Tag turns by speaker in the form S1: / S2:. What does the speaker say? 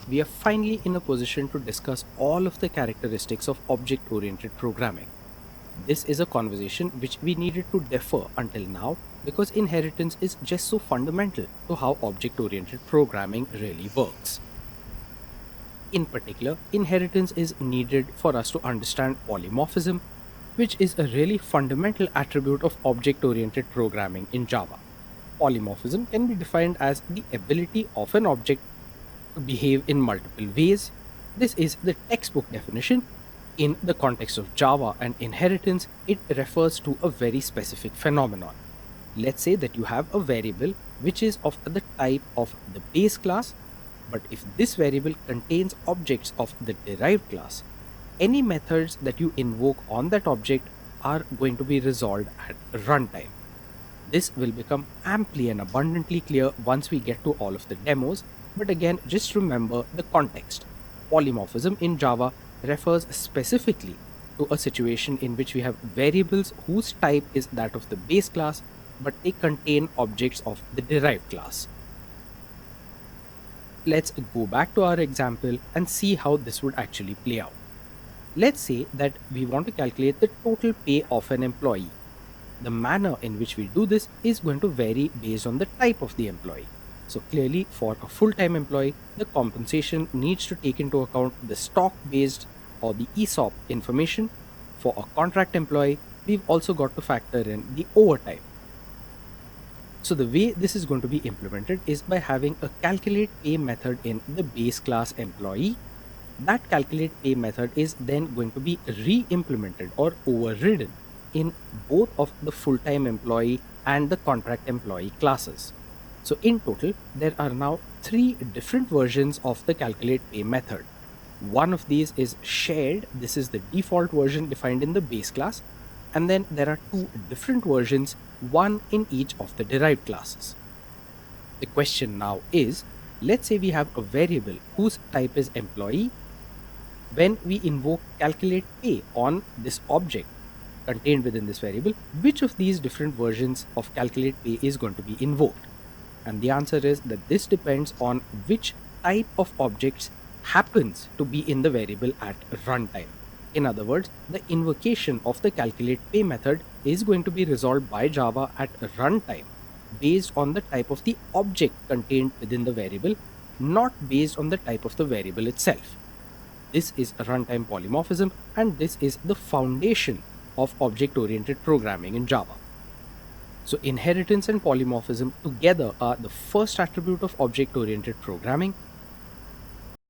S1: We are finally in a position to discuss all of the characteristics of object-oriented programming. This is a conversation which we needed to defer until now because inheritance is just so fundamental to how object-oriented programming really works. In particular, inheritance is needed for us to understand polymorphism, which is a really fundamental attribute of object-oriented programming in Java. Polymorphism can be defined as the ability of an object to behave in multiple ways. This is the textbook definition. In the context of Java and inheritance, it refers to a very specific phenomenon. Let's say that you have a variable which is of the type of the base class, but if this variable contains objects of the derived class, any methods that you invoke on that object are going to be resolved at runtime. This will become amply and abundantly clear once we get to all of the demos, but again, just remember the context. Polymorphism in Java refers specifically to a situation in which we have variables whose type is that of the base class, but they contain objects of the derived class. Let's go back to our example and see how this would actually play out. Let's say that we want to calculate the total pay of an employee. The manner in which we do this is going to vary based on the type of the employee. So clearly, for a full-time employee, the compensation needs to take into account the stock-based or the ESOP information. For a contract employee, we've also got to factor in the overtime. So the way this is going to be implemented is by having a calculate pay method in the base class employee. That calculate pay method is then going to be re-implemented or overridden in both of the full-time employee and the contract employee classes. So in total, there are now 3 different versions of the calculate pay method. One of these is shared. This is the default version defined in the base class. And then there are 2 different versions, one in each of the derived classes. The question now is, let's say we have a variable whose type is employee. When we invoke calculate pay on this object contained within this variable, which of these different versions of calculate pay is going to be invoked? And the answer is that this depends on which type of objects happens to be in the variable at runtime. In other words, the invocation of the calculate pay method is going to be resolved by Java at runtime based on the type of the object contained within the variable, not based on the type of the variable itself. This is a runtime polymorphism, and this is the foundation of object-oriented programming in Java. So inheritance and polymorphism together are the first attribute of object-oriented programming,